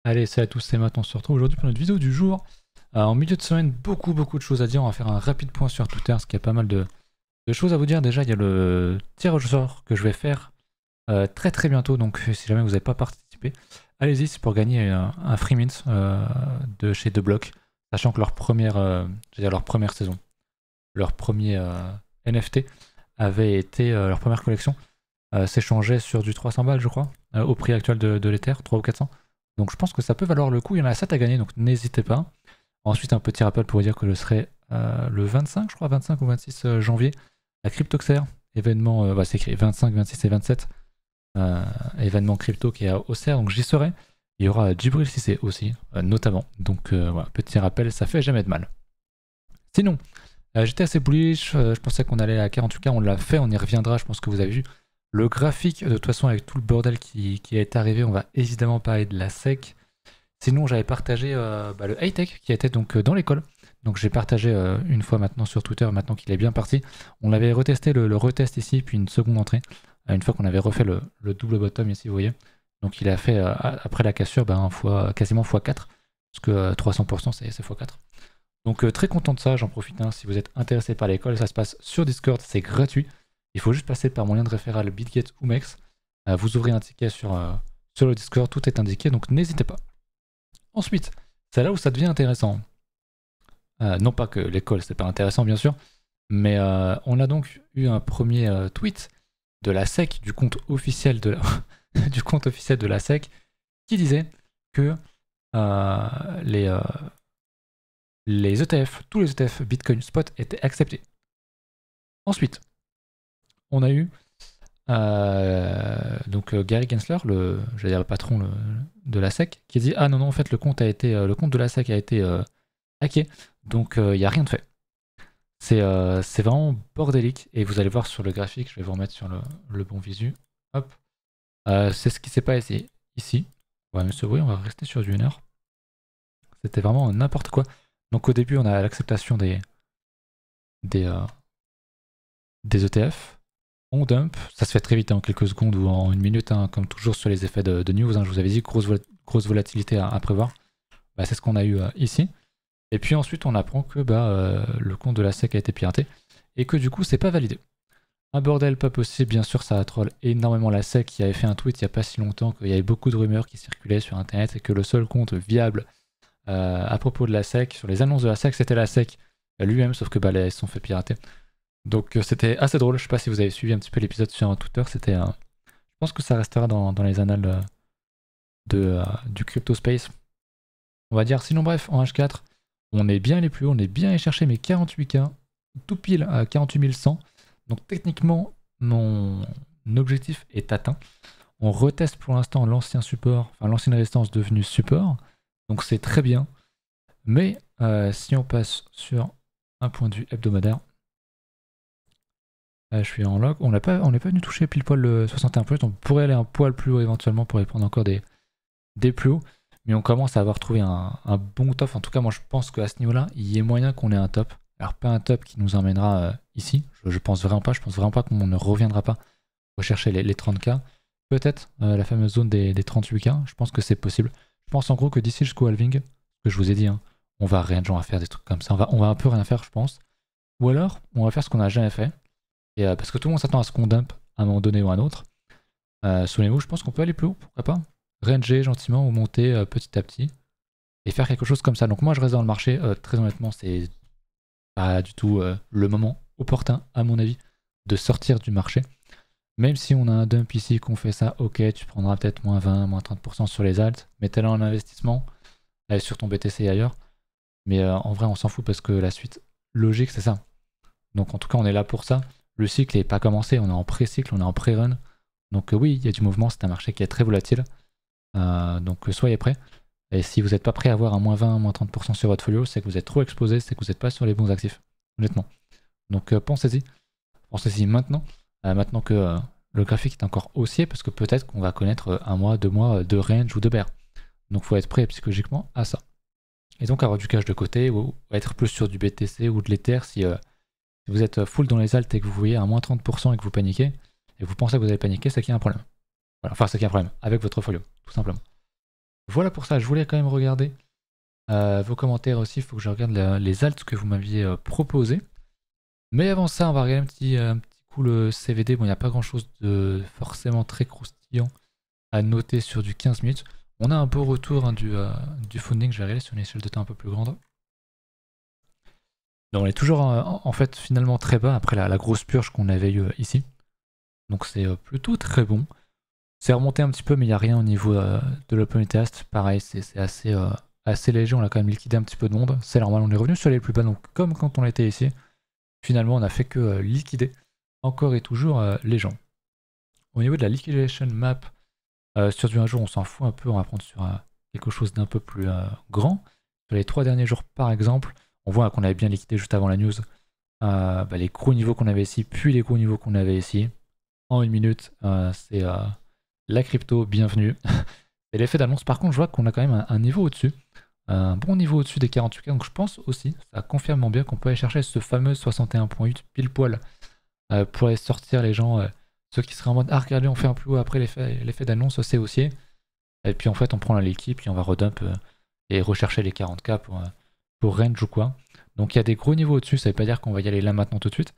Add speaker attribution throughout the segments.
Speaker 1: Allez, salut à tous, c'est Matt, on se retrouve aujourd'hui pour notre vidéo du jour. En milieu de semaine, beaucoup de choses à dire. On va faire un rapide point sur Twitter, parce qu'il y a pas mal de choses à vous dire. Déjà, il y a le tirage au sort que je vais faire très bientôt. Donc, si jamais vous n'avez pas participé, allez-y, c'est pour gagner un free mint de chez The Block, sachant que leur première saison, leur premier NFT avait été leur première collection. S'échangeait sur du 300 balles, je crois, au prix actuel de l'Ether, 300 ou 400. Donc je pense que ça peut valoir le coup. Il y en a 7 à gagner, donc n'hésitez pas. Ensuite, un petit rappel pour vous dire que je serai le 25, je crois, 25 ou 26 janvier, à Cryptoxer, événement, c'est écrit 25, 26 et 27, événement crypto qui est à Auxerre, donc j'y serai. Il y aura Djibril Cissé aussi, notamment. Donc voilà, petit rappel, ça fait jamais de mal. Sinon, j'étais assez bullish, je pensais qu'on allait à 48K, on l'a fait, on y reviendra, je pense que vous avez vu. Le graphique, de toute façon, avec tout le bordel qui est arrivé, on va évidemment parler de la SEC. Sinon, j'avais partagé le high-tech qui était donc dans l'école. Donc j'ai partagé une fois maintenant sur Twitter, maintenant qu'il est bien parti. On avait retesté le retest ici, puis une seconde entrée. Une fois qu'on avait refait le double bottom ici, vous voyez. Donc il a fait, après la cassure, quasiment x4. Parce que 300% c'est x4. Donc très content de ça, j'en profite. Si vous êtes intéressé par l'école, ça se passe sur Discord, c'est gratuit. Il faut juste passer par mon lien de référent Bitget ou Mex. Vous ouvrez un ticket sur le Discord, tout est indiqué, donc n'hésitez pas. Ensuite, c'est là où ça devient intéressant. Non pas que l'école c'est pas intéressant bien sûr, mais on a donc eu un premier tweet de la SEC, du compte officiel de la, du compte officiel de la SEC, qui disait que les ETF, tous les ETF Bitcoin Spot étaient acceptés. Ensuite, on a eu Gary Gensler, le patron de la SEC, qui a dit ah non en fait le compte de la SEC a été hacké, donc il n'y a rien de fait. C'est vraiment bordélique et vous allez voir sur le graphique, je vais vous remettre sur le bon visu. Hop, c'est ce qui s'est passé ici. Ouais, monsieur, oui, on va rester sur du 1 heure. C'était vraiment n'importe quoi. Donc au début on a l'acceptation des ETF. On dump, ça se fait très vite en quelques secondes ou en une minute, comme toujours sur les effets de news. Je vous avais dit, grosse volatilité à prévoir. C'est ce qu'on a eu ici. Et puis ensuite, on apprend que le compte de la SEC a été piraté et que du coup, c'est pas validé. Un bordel pas possible, bien sûr, ça troll énormément la SEC qui avait fait un tweet il n'y a pas si longtemps qu'il y avait beaucoup de rumeurs qui circulaient sur internet et que le seul compte viable à propos de la SEC, sur les annonces de la SEC, c'était la SEC lui-même, sauf que ils se sont fait pirater. Donc c'était assez drôle, je sais pas si vous avez suivi un petit peu l'épisode sur Twitter, c'était je pense que ça restera dans les annales du crypto space. On va dire, sinon bref, en H4, on est bien les plus hauts, on est bien allé chercher mes 48K, tout pile à 48 100. Donc techniquement, mon objectif est atteint. On reteste pour l'instant l'ancien support, enfin l'ancienne résistance devenue support, donc c'est très bien. Mais si on passe sur un point de vue hebdomadaire, je suis en log. On n'est pas venu toucher pile poil le 61%. On pourrait aller un poil plus haut éventuellement pour y prendre encore des plus hauts. Mais on commence à avoir trouvé un bon top. En tout cas, moi je pense qu'à ce niveau-là, il y a moyen qu'on ait un top. Alors pas un top qui nous emmènera ici. Je pense vraiment pas. Je pense vraiment pas qu'on ne reviendra pas rechercher les 30K. Peut-être la fameuse zone des 38K. Je pense que c'est possible. Je pense en gros que d'ici jusqu'au halving, ce que je vous ai dit, on va rien de genre à faire des trucs comme ça. On va un peu rien faire, je pense. Ou alors, on va faire ce qu'on n'a jamais fait. Et parce que tout le monde s'attend à ce qu'on dump à un moment donné ou à un autre. Souvenez-vous, je pense qu'on peut aller plus haut, pourquoi pas. Ranger gentiment ou monter petit à petit. Et faire quelque chose comme ça. Donc moi je reste dans le marché, très honnêtement c'est pas du tout le moment opportun à mon avis de sortir du marché. Même si on a un dump ici qu'on fait ça, ok tu prendras peut-être moins 20, moins 30% sur les alts. Mettez-la en investissement, sur ton BTC et ailleurs. Mais en vrai on s'en fout parce que la suite logique c'est ça. Donc en tout cas on est là pour ça. Le cycle n'est pas commencé, on est en pré-cycle, on est en pré-run. Donc oui, il y a du mouvement, c'est un marché qui est très volatile. Donc soyez prêts. Et si vous n'êtes pas prêt à avoir un moins 20, moins 30% sur votre folio, c'est que vous êtes trop exposé, c'est que vous n'êtes pas sur les bons actifs, honnêtement. Donc pensez-y. Pensez-y maintenant. Maintenant que le graphique est encore haussier, parce que peut-être qu'on va connaître un mois, 2 mois de range ou de bear. Donc il faut être prêt psychologiquement à ça. Et donc avoir du cash de côté, ou être plus sur du BTC ou de l'Ether si vous êtes full dans les alts et que vous voyez un moins 30% et que vous paniquez, et vous pensez que vous allez paniquer, c'est qu'il y a un problème. Voilà, enfin c'est qu'il y a un problème avec votre folio, tout simplement. Voilà pour ça, je voulais quand même regarder vos commentaires aussi, il faut que je regarde les alts que vous m'aviez proposés. Mais avant ça, on va regarder un petit coup le CVD. Bon, il n'y a pas grand chose de forcément très croustillant à noter sur du 15 minutes. On a un beau retour hein, du funding, je vais regarder sur une échelle de temps un peu plus grande. Donc on est toujours en fait finalement très bas après la grosse purge qu'on avait eue ici. Donc c'est plutôt très bon. C'est remonté un petit peu mais il n'y a rien au niveau de l'open test. Pareil, c'est assez léger, on a quand même liquidé un petit peu de monde. C'est normal, on est revenu sur les plus bas, donc comme quand on était ici. Finalement on a fait que liquider encore et toujours les gens. Au niveau de la liquidation map, sur du 1 jour on s'en fout un peu, on va prendre sur quelque chose d'un peu plus grand. Sur les 3 derniers jours par exemple, on voit qu'on avait bien liquidé juste avant la news les gros niveaux qu'on avait ici, puis les gros niveaux qu'on avait ici. En 1 minute, c'est la crypto, bienvenue. Et l'effet d'annonce, par contre, je vois qu'on a quand même un niveau au-dessus. Un bon niveau au-dessus des 48K, donc je pense aussi, ça confirme bien qu'on peut aller chercher ce fameux 61.8 pile poil pour aller sortir les gens, ceux qui seraient en mode ah regardez on fait un plus haut après l'effet d'annonce c'est haussier. Et puis en fait on prend l'équipe puis on va redump et rechercher les 40K pour range ou quoi. Donc il y a des gros niveaux au-dessus, ça veut pas dire qu'on va y aller là maintenant tout de suite,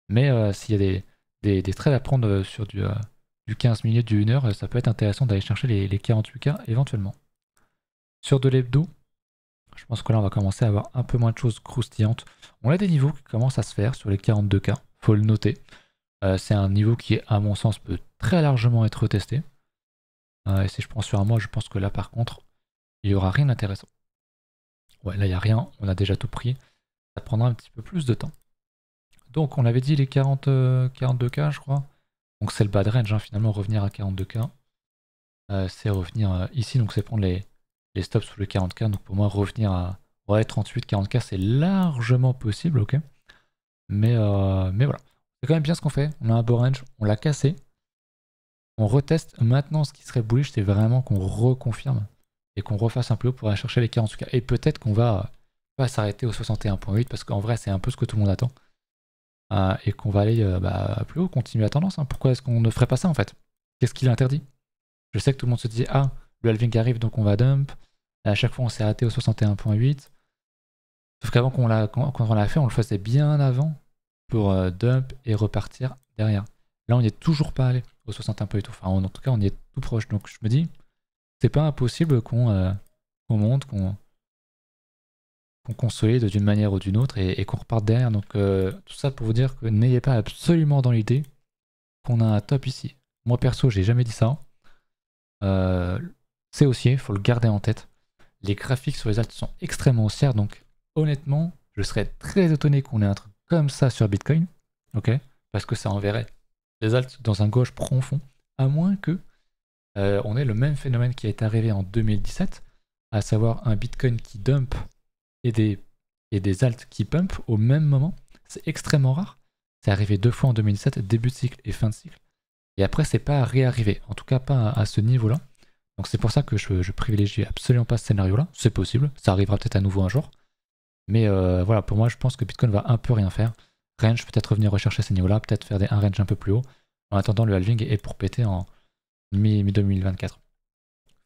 Speaker 1: mais s'il y a des trades à prendre sur du 15 minutes, du 1 heure, ça peut être intéressant d'aller chercher les 48K éventuellement. Sur de l'hebdo, je pense que là on va commencer à avoir un peu moins de choses croustillantes. On a des niveaux qui commencent à se faire sur les 42K, faut le noter. C'est un niveau qui, à mon sens, peut très largement être retesté. Et si je prends sur un mois, je pense que là par contre, il n'y aura rien d'intéressant. Ouais, là il n'y a rien, on a déjà tout pris. Ça prendra un petit peu plus de temps. Donc on avait dit les 42K je crois. Donc c'est le bad range hein, finalement, revenir à 42K. C'est revenir ici, donc c'est prendre les stops sous les 40K. Donc pour moi revenir à 38, 40K c'est largement possible, ok. Mais voilà. C'est quand même bien ce qu'on fait. On a un beau range, on l'a cassé. On reteste. Maintenant ce qui serait bullish c'est vraiment qu'on reconfirme et qu'on refasse un plus haut pour aller chercher les 48K. Et peut-être qu'on va pas s'arrêter au 61.8 parce qu'en vrai c'est un peu ce que tout le monde attend. Et qu'on va aller plus haut, continuer la tendance. Hein. Pourquoi est-ce qu'on ne ferait pas ça en fait? Qu'est-ce qui l'interdit? Je sais que tout le monde se disait ah, le halving arrive donc on va dump. Et à chaque fois on s'est arrêté au 61.8. Sauf qu'avant quand on l'a fait, on le faisait bien avant pour dump et repartir derrière. Là on n'y est toujours pas allé au 61.8. Enfin en tout cas on y est tout proche. Donc je me dis, c'est pas impossible qu'on monte, qu'on consolide d'une manière ou d'une autre et qu'on reparte derrière. Donc tout ça pour vous dire que n'ayez pas absolument dans l'idée qu'on a un top ici. Moi perso j'ai jamais dit ça. C'est haussier, faut le garder en tête. Les graphiques sur les alts sont extrêmement haussières, donc honnêtement je serais très étonné qu'on ait un truc comme ça sur Bitcoin, ok, parce que ça enverrait les alts dans un gauche profond, à moins que on ait le même phénomène qui est arrivé en 2017, à savoir un Bitcoin qui dump et des alts qui pump au même moment. C'est extrêmement rare. C'est arrivé 2 fois en 2017, début de cycle et fin de cycle. Et après, c'est pas réarrivé. En tout cas, pas à ce niveau-là. Donc c'est pour ça que je privilégie absolument pas ce scénario-là. C'est possible. Ça arrivera peut-être à nouveau un jour. Mais voilà, pour moi, je pense que Bitcoin va un peu rien faire. Range, peut-être revenir rechercher ces niveaux-là, peut-être faire un range un peu plus haut. En attendant, le halving est pour péter en mi-2024.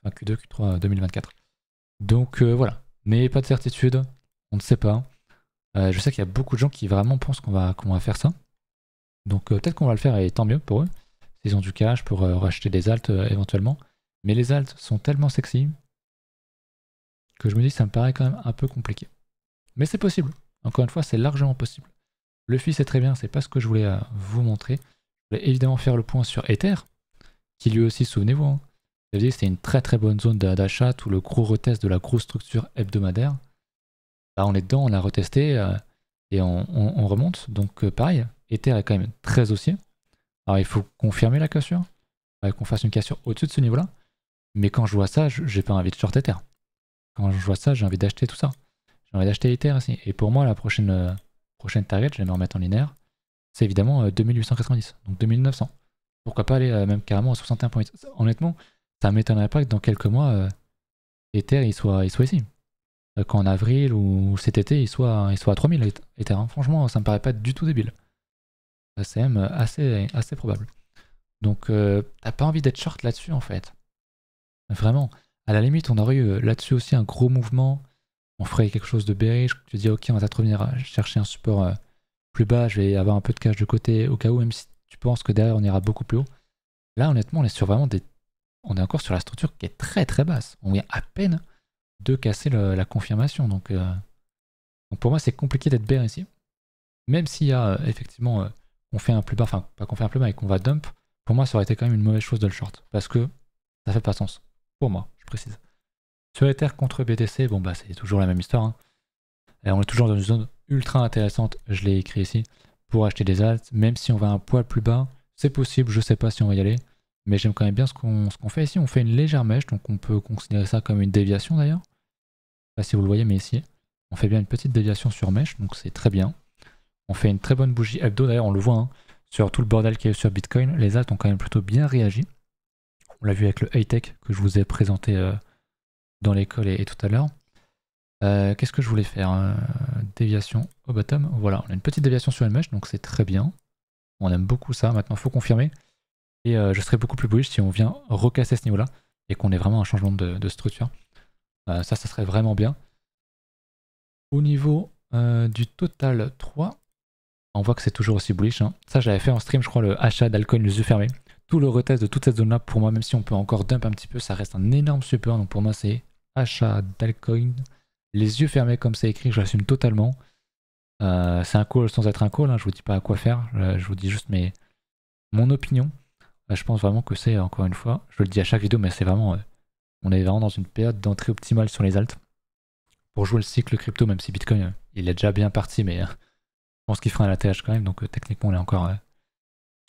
Speaker 1: Enfin, Q2, Q3 2024. Donc voilà. Mais pas de certitude. On ne sait pas. Je sais qu'il y a beaucoup de gens qui vraiment pensent qu'on va faire ça. Donc peut-être qu'on va le faire et tant mieux pour eux. S'ils ont du cash pour racheter des alts éventuellement. Mais les alts sont tellement sexy que je me dis que ça me paraît quand même un peu compliqué. Mais c'est possible. Encore une fois, c'est largement possible. Le FI c'est très bien, c'est pas ce que je voulais vous montrer. Je voulais évidemment faire le point sur Ether, qui lui aussi, souvenez-vous, hein, c'était une très très bonne zone d'achat, tout le gros retest de la grosse structure hebdomadaire. Là on est dedans, on a retesté et on remonte. Donc pareil, Ether est quand même très haussier. Alors il faut confirmer la cassure, qu'on fasse une cassure au-dessus de ce niveau-là. Mais quand je vois ça, j'ai pas envie de short Ether. Quand je vois ça, j'ai envie d'acheter tout ça. J'ai envie d'acheter Ether aussi. Et pour moi, la prochaine target, je vais me remettre en linéaire, c'est évidemment 2890, donc 2900. Pourquoi pas aller même carrément à 61.8. Honnêtement, ça m'étonnerait pas que dans quelques mois, Ether il soit ici. Qu'en avril ou cet été, il soit à 3000 Ether. Hein. Franchement, ça me paraît pas du tout débile. C'est même assez probable. Donc, t'as pas envie d'être short là-dessus en fait. Vraiment. À la limite, on aurait eu là-dessus aussi un gros mouvement. On ferait quelque chose de bearish. Tu dis, ok, on va peut-être revenir chercher un support plus bas. Je vais avoir un peu de cash de côté au cas où, même si tu penses que derrière on ira beaucoup plus haut. Là, honnêtement, on est sur vraiment des. On est encore sur la structure qui est très très basse. On vient à peine de casser la confirmation. Donc pour moi, c'est compliqué d'être bear ici. Même s'il y a effectivement, on fait un plus bas, enfin pas qu'on fait un plus bas et qu'on va dump, pour moi, ça aurait été quand même une mauvaise chose de le short. Parce que ça fait pas sens. Pour moi, je précise. Sur Ether contre BTC, bon bah c'est toujours la même histoire. Hein. Et on est toujours dans une zone ultra intéressante, je l'ai écrit ici, pour acheter des alts. Même si on va un poil plus bas, c'est possible, je sais pas si on va y aller. Mais j'aime quand même bien ce qu'on fait ici. On fait une légère mèche, donc on peut considérer ça comme une déviation d'ailleurs. Je sais pas si vous le voyez, mais ici, on fait bien une petite déviation sur mèche, donc c'est très bien. On fait une très bonne bougie hebdo, d'ailleurs on le voit, hein, sur tout le bordel qu'il y a eu sur Bitcoin. Les alts ont quand même plutôt bien réagi. On l'a vu avec le high-tech que je vous ai présenté dans l'école et tout à l'heure. Qu'est-ce que je voulais faire déviation au bottom. Voilà, on a une petite déviation sur une mèche, donc c'est très bien. On aime beaucoup ça. Maintenant, il faut confirmer. Et je serais beaucoup plus bullish si on vient recasser ce niveau-là et qu'on ait vraiment un changement de structure. Ça serait vraiment bien. Au niveau du total 3, on voit que c'est toujours aussi bullish. Hein. Ça, j'avais fait en stream, je crois, le achat d'alcool les yeux fermés. Tout le retest de toute cette zone-là, pour moi, même si on peut encore dump un petit peu, ça reste un énorme support. Donc pour moi, c'est achat d'alcool les yeux fermés, comme c'est écrit, j'assume totalement. C'est un call sans être un call, hein, je vous dis pas à quoi faire, je vous dis juste mon opinion. Je pense vraiment que c'est, encore une fois, je le dis à chaque vidéo, mais c'est vraiment, on est vraiment dans une période d'entrée optimale sur les alts. Pour jouer le cycle crypto, même si Bitcoin, il est déjà bien parti, mais je pense qu'il fera un ATH quand même, donc techniquement on est encore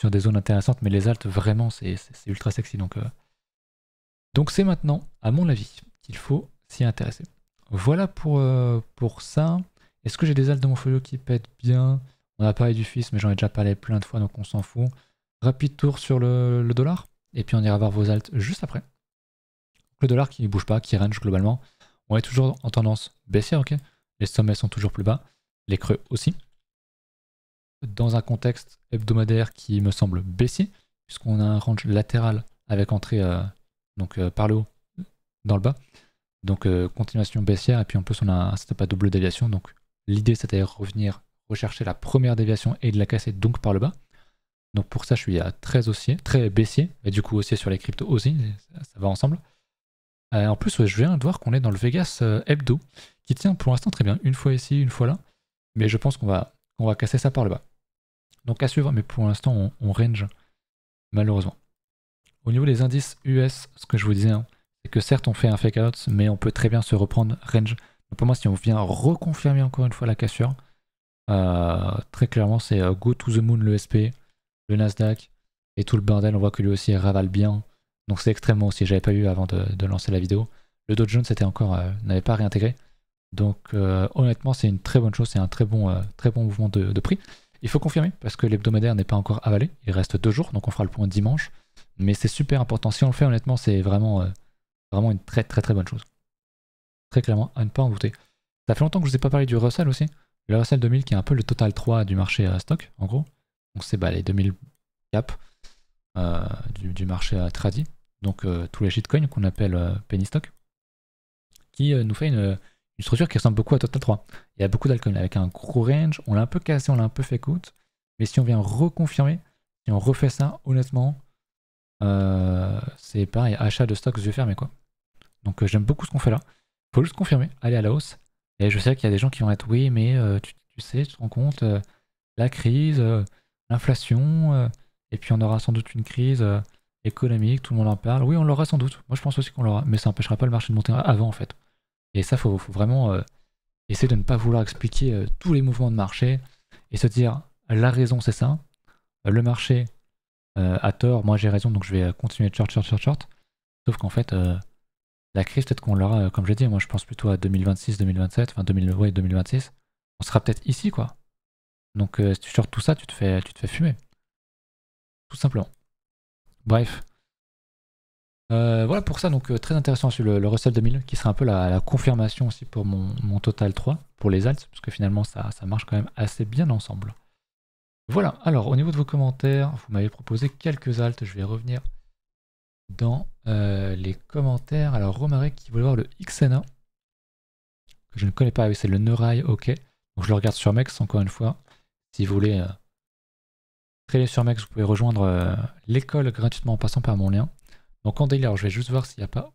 Speaker 1: sur des zones intéressantes, mais les alts, vraiment, c'est ultra sexy. Donc c'est maintenant, à mon avis, qu'il faut s'y intéresser. Voilà pour ça. Est-ce que j'ai des alts dans mon folio qui pètent bien? On a parlé du fils, mais j'en ai déjà parlé plein de fois, donc on s'en fout. Rapide tour sur le dollar, et puis on ira voir vos alts juste après. Le dollar qui ne bouge pas, qui range globalement. On est toujours en tendance baissière, ok? Les sommets sont toujours plus bas, les creux aussi. Dans un contexte hebdomadaire qui me semble baissier, puisqu'on a un range latéral avec entrée par le haut, dans le bas. Donc continuation baissière, et puis en plus on a un setup à double déviation. Donc l'idée c'était de revenir rechercher la première déviation et de la casser donc par le bas. Donc pour ça je suis à très haussier, très baissier, et du coup haussier sur les cryptos aussi, ça va ensemble. En plus je viens de voir qu'on est dans le Vegas hebdo, qui tient pour l'instant très bien, une fois ici, une fois là, mais je pense qu'on va casser ça par le bas. Donc à suivre, mais pour l'instant on range malheureusement. Au niveau des indices US, ce que je vous disais, hein, c'est que certes on fait un fake out, mais on peut très bien se reprendre range. Donc pour moi, si on vient reconfirmer encore une fois la cassure, très clairement c'est go to the moon le SP, le Nasdaq et tout le bordel. On voit que lui aussi ravale bien. Donc c'est extrêmement aussi. J'avais pas eu avant de lancer la vidéo. Le Dow Jones c'était encore n'avait pas réintégré. Donc honnêtement c'est une très bonne chose, c'est un très bon mouvement de prix. Il faut confirmer parce que l'hebdomadaire n'est pas encore avalé. Il reste 2 jours, donc on fera le point dimanche. Mais c'est super important. Si on le fait honnêtement, c'est vraiment une très bonne chose. Très clairement, à ne pas en douter. Ça fait longtemps que je vous ai pas parlé du Russell aussi. Le Russell 2000 qui est un peu le total 3 du marché stock, en gros. Donc c'est les 2000 cap du marché tradi. Donc tous les shitcoins qu'on appelle penny stock. Qui nous fait une structure qui ressemble beaucoup à Total 3. Il y a beaucoup d'alcool avec un gros range. On l'a un peu cassé, on l'a un peu fait out. Mais si on vient reconfirmer, si on refait ça, honnêtement, c'est pareil, achat de stocks yeux fermés quoi. Donc j'aime beaucoup ce qu'on fait là. Faut juste confirmer, aller à la hausse. Et je sais qu'il y a des gens qui vont être oui mais tu sais, tu te rends compte, la crise, l'inflation, et puis on aura sans doute une crise économique, tout le monde en parle. Oui on l'aura sans doute, moi je pense aussi qu'on l'aura, mais ça n'empêchera pas le marché de monter avant en fait. Et ça faut vraiment essayer de ne pas vouloir expliquer tous les mouvements de marché et se dire la raison c'est ça, le marché à tort, moi j'ai raison donc je vais continuer de short. Sauf qu'en fait, la crise peut-être qu'on l'aura, comme j'ai dit, moi je pense plutôt à 2026-2027, enfin 2026. On sera peut-être ici quoi. Donc si tu shorts tout ça, tu te fais fumer. Tout simplement. Bref. Voilà pour ça, donc très intéressant sur le Russell 2000 qui sera un peu la confirmation aussi pour mon total 3 pour les alts, parce que finalement ça marche quand même assez bien ensemble. Voilà, alors au niveau de vos commentaires, vous m'avez proposé quelques alts, je vais revenir dans les commentaires. Alors Romaric qui voulait voir le XNA, que je ne connais pas, oui, c'est le Neurail, ok. Donc je le regarde sur Mex encore une fois. Si vous voulez créer sur Mex, vous pouvez rejoindre l'école gratuitement en passant par mon lien. Donc en daily, alors je vais juste voir s'il n'y a pas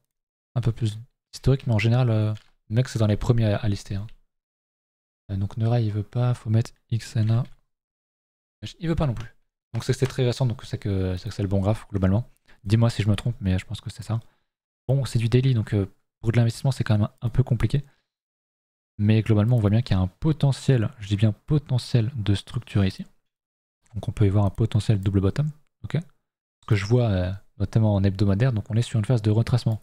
Speaker 1: un peu plus d'historique, mais en général, Mex c'est dans les premiers à lister. Hein. Donc Neurail il veut pas, faut mettre XNA. Il veut pas non plus. Donc c'est très récent, donc c'est que c'est le bon graphe globalement. Dis-moi si je me trompe, mais je pense que c'est ça. Bon, c'est du daily, donc pour de l'investissement c'est quand même un peu compliqué. Mais globalement on voit bien qu'il y a un potentiel, je dis bien potentiel de structure ici. Donc on peut y voir un potentiel double bottom, ok. Ce que je vois notamment en hebdomadaire, donc on est sur une phase de retracement.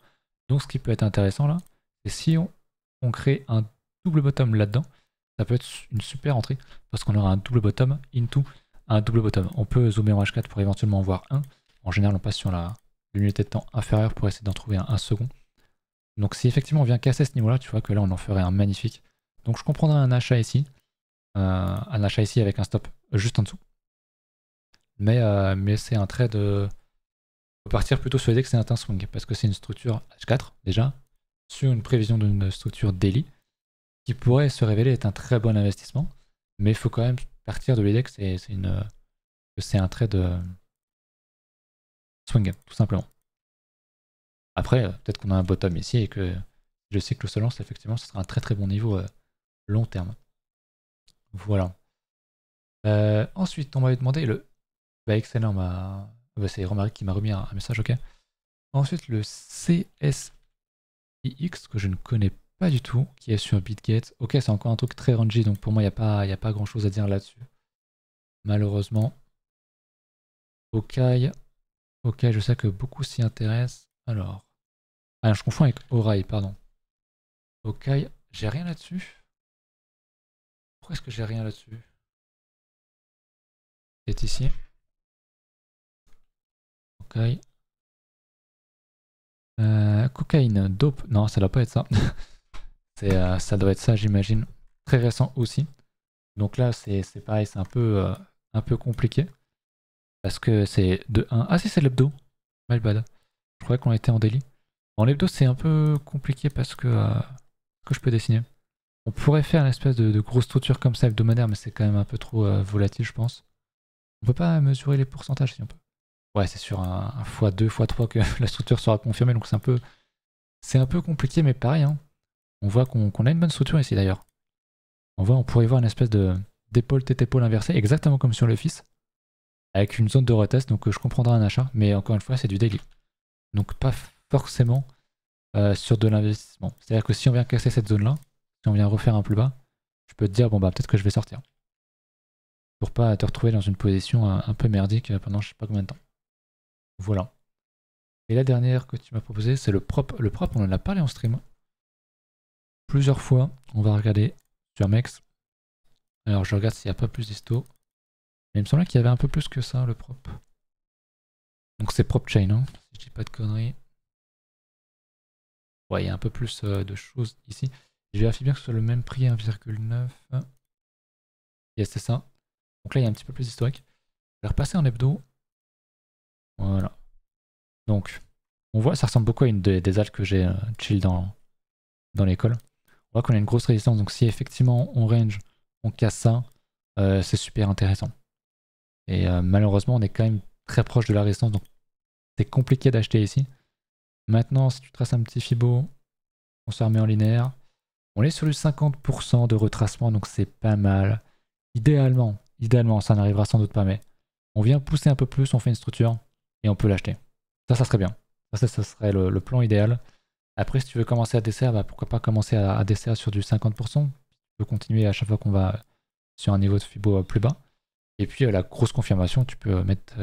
Speaker 1: Donc ce qui peut être intéressant là, c'est si on crée un double bottom là-dedans, ça peut être une super entrée parce qu'on aura un double bottom into un double bottom. On peut zoomer en H4 pour éventuellement en voir un. En général, on passe sur l'unité de temps inférieure pour essayer d'en trouver un second. Donc si effectivement on vient casser ce niveau-là, tu vois que là on en ferait un magnifique. Donc je comprendrais un achat ici avec un stop juste en dessous. Mais c'est un trade. On peut partir plutôt sur l'idée que c'est un swing parce que c'est une structure H4 déjà sur une prévision d'une structure daily qui pourrait se révéler être un très bon investissement. Mais il faut quand même partir de l'idée que c'est un trade swing tout simplement. Après, peut-être qu'on a un bottom ici et que le cycle se lance, effectivement, ce sera un très très bon niveau long terme. Voilà. Ensuite, on m'avait demandé le. Bah, excellent, c'est Romaric qui m'a remis un message, ok. Ensuite, le CSIX, que je ne connais pas du tout, qui est sur BitGate. Ok, c'est encore un truc très rangy, donc pour moi, il n'y a pas grand chose à dire là-dessus. Malheureusement. Ok, je sais que beaucoup s'y intéressent. Alors. Ah, je confonds avec Orail, pardon. Ok, j'ai rien là-dessus. Pourquoi est-ce que j'ai rien là-dessus? C'est ici. Ok. Cocaïne, dope. Non, ça doit pas être ça. Ça doit être ça, j'imagine. Très récent aussi. Donc là, c'est pareil, c'est un peu compliqué. Parce que c'est de 1. Ah si, c'est l'hebdo. My bad. Je croyais qu'on était en daily. En l'hebdo, c'est un peu compliqué parce que je peux dessiner. On pourrait faire une espèce de grosse structure comme ça hebdomadaire, mais c'est quand même un peu trop volatile, je pense. On peut pas mesurer les pourcentages si on peut. Ouais, c'est sur un x2, x3 que la structure sera confirmée, donc c'est un peu compliqué, mais pareil, hein. On voit qu'on a une bonne structure ici d'ailleurs. On pourrait voir une espèce d'épaule tête épaule inversée, exactement comme sur le fils, avec une zone de retest, donc je comprendrai un achat, mais encore une fois, c'est du daily. Donc pas forcément sur de l'investissement. C'est-à-dire que si on vient casser cette zone-là, si on vient refaire un plus bas, je peux te dire, bon bah peut-être que je vais sortir. Pour pas te retrouver dans une position un peu merdique pendant je sais pas combien de temps. Voilà. Et la dernière que tu m'as proposée, c'est le prop. Le prop, on en a parlé en stream plusieurs fois. On va regarder sur Mex. Alors je regarde s'il n'y a pas plus d'histo. Mais il me semblait qu'il y avait un peu plus que ça, le prop. Donc c'est prop chain, hein, si je dis pas de conneries. Ouais, il y a un peu plus de choses ici. Je vérifie bien que ce soit le même prix, 1,9. Yes, c'est ça. Donc là, il y a un petit peu plus d'historique. Je vais repasser en hebdo. Voilà. Donc, on voit, ça ressemble beaucoup à une des altes que j'ai chill dans l'école. On voit qu'on a une grosse résistance. Donc si effectivement on range, on casse ça, c'est super intéressant. Et malheureusement, on est quand même très proche de la résistance. Donc c'est compliqué d'acheter ici. Maintenant, si tu traces un petit Fibo, on se remet en linéaire. On est sur du 50% de retracement, donc c'est pas mal. Idéalement, ça n'arrivera sans doute pas, mais on vient pousser un peu plus, on fait une structure et on peut l'acheter. Ça serait bien. Ça serait le plan idéal. Après, si tu veux commencer à desserre, bah, pourquoi pas commencer à desserre sur du 50%. Tu peux continuer à chaque fois qu'on va sur un niveau de Fibo plus bas. Et puis la grosse confirmation, tu peux mettre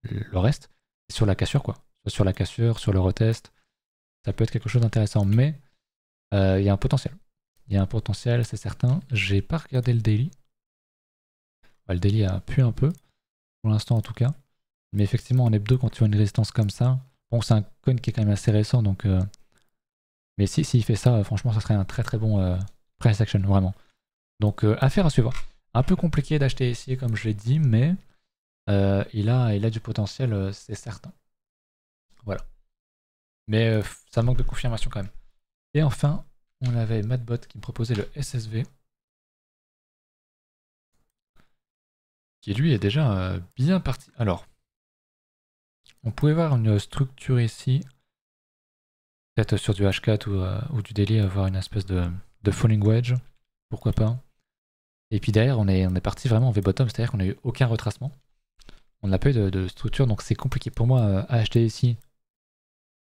Speaker 1: le reste sur la cassure, quoi. Soit sur la cassure, sur le retest. Ça peut être quelque chose d'intéressant, mais il y a un potentiel. Il y a un potentiel, c'est certain. J'ai pas regardé le daily. Ouais, le daily a pu un peu, pour l'instant en tout cas. Mais effectivement, en hebdo, quand tu as une résistance comme ça, bon, c'est un coin qui est quand même assez récent, donc. Mais s'il fait ça, franchement, ça serait un très très bon price action, vraiment. Donc, affaire à suivre. Un peu compliqué d'acheter ici, comme je l'ai dit, mais il a du potentiel, c'est certain. Voilà. Mais ça manque de confirmation quand même. Et enfin, on avait Madbot qui me proposait le SSV. Qui lui est déjà bien parti. Alors, on pouvait voir une structure ici. Peut-être sur du H4 ou du daily, avoir une espèce de falling wedge. Pourquoi pas. Et puis derrière, on est parti vraiment en V-bottom, c'est-à-dire qu'on n'a eu aucun retracement. On n'a pas eu de structure, donc c'est compliqué pour moi à acheter ici.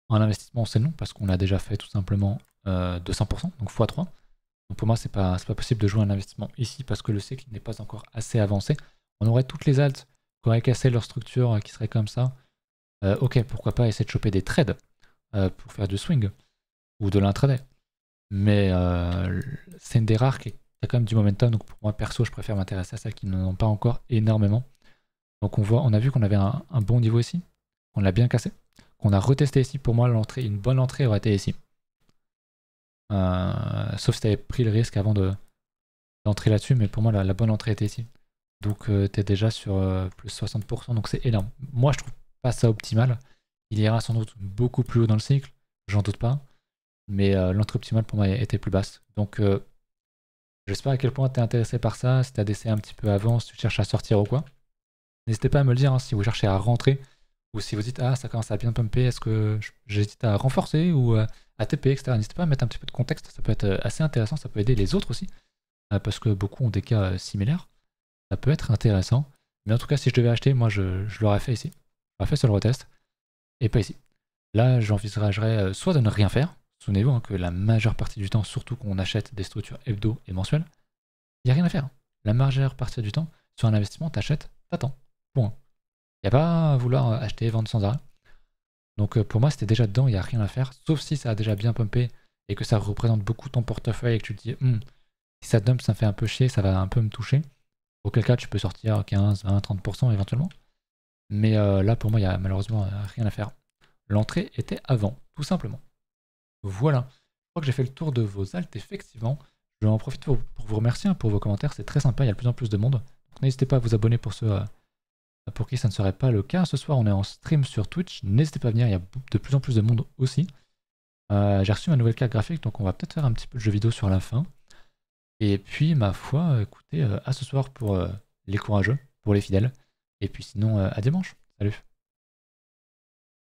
Speaker 1: En investissement, c'est non, parce qu'on a déjà fait tout simplement 200%, donc x3. Donc pour moi, c'est pas possible de jouer un investissement ici, parce que le cycle n'est pas encore assez avancé. On aurait toutes les alts qui auraient cassé leur structure, qui seraient comme ça. Ok, pourquoi pas essayer de choper des trades pour faire du swing, ou de l'intraday. Mais c'est une des rares qui a quand même du momentum, donc pour moi perso, je préfère m'intéresser à celles qui n'en ont pas encore énormément. Donc on a vu qu'on avait un bon niveau ici, on l'a bien cassé, qu'on a retesté ici. Pour moi, l'entrée, une bonne entrée aurait été ici. Sauf si tu avais pris le risque avant d'entrer là-dessus, mais pour moi, la bonne entrée était ici. Donc tu es déjà sur plus 60%, donc c'est énorme. Moi, je trouve pas ça optimal. Il ira sans doute beaucoup plus haut dans le cycle, j'en doute pas. Mais l'entrée optimale pour moi était plus basse. Donc j'espère à quel point tu es intéressé par ça, si tu as d'essais un petit peu avant, si tu cherches à sortir ou quoi. N'hésitez pas à me le dire hein, si vous cherchez à rentrer ou si vous dites ah ça commence à bien pumper, est-ce que j'hésite à renforcer ou à TP, etc. N'hésitez pas à mettre un petit peu de contexte, ça peut être assez intéressant, ça peut aider les autres aussi, parce que beaucoup ont des cas similaires. Ça peut être intéressant. Mais en tout cas, si je devais acheter, moi je l'aurais fait ici. Je l'aurais fait sur le retest et pas ici. Là, j'envisagerais soit de ne rien faire. Souvenez-vous hein, que la majeure partie du temps, surtout qu'on achète des structures hebdo et mensuelles, il n'y a rien à faire. La majeure partie du temps, sur un investissement, t'achètes, t'attends. Point. Il n'y a pas à vouloir acheter et vendre sans arrêt. Donc pour moi, c'était déjà dedans, il n'y a rien à faire. Sauf si ça a déjà bien pumpé et que ça représente beaucoup ton portefeuille et que tu te dis, si ça dump, ça me fait un peu chier, ça va un peu me toucher. Auquel cas, tu peux sortir 15, 20, 30% éventuellement. Mais là, pour moi, il n'y a malheureusement rien à faire. L'entrée était avant, tout simplement. Voilà. Je crois que j'ai fait le tour de vos alts, effectivement. Je vais en profiter pour vous remercier hein, pour vos commentaires, c'est très sympa, il y a de plus en plus de monde. Donc n'hésitez pas à vous abonner pour ceux pour qui ça ne serait pas le cas. Ce soir, on est en stream sur Twitch, n'hésitez pas à venir, il y a de plus en plus de monde aussi. J'ai reçu ma nouvelle carte graphique, donc on va peut-être faire un petit peu de jeu vidéo sur la fin. Et puis, ma foi, écoutez, à ce soir pour les courageux, pour les fidèles. Et puis sinon, à dimanche. Salut.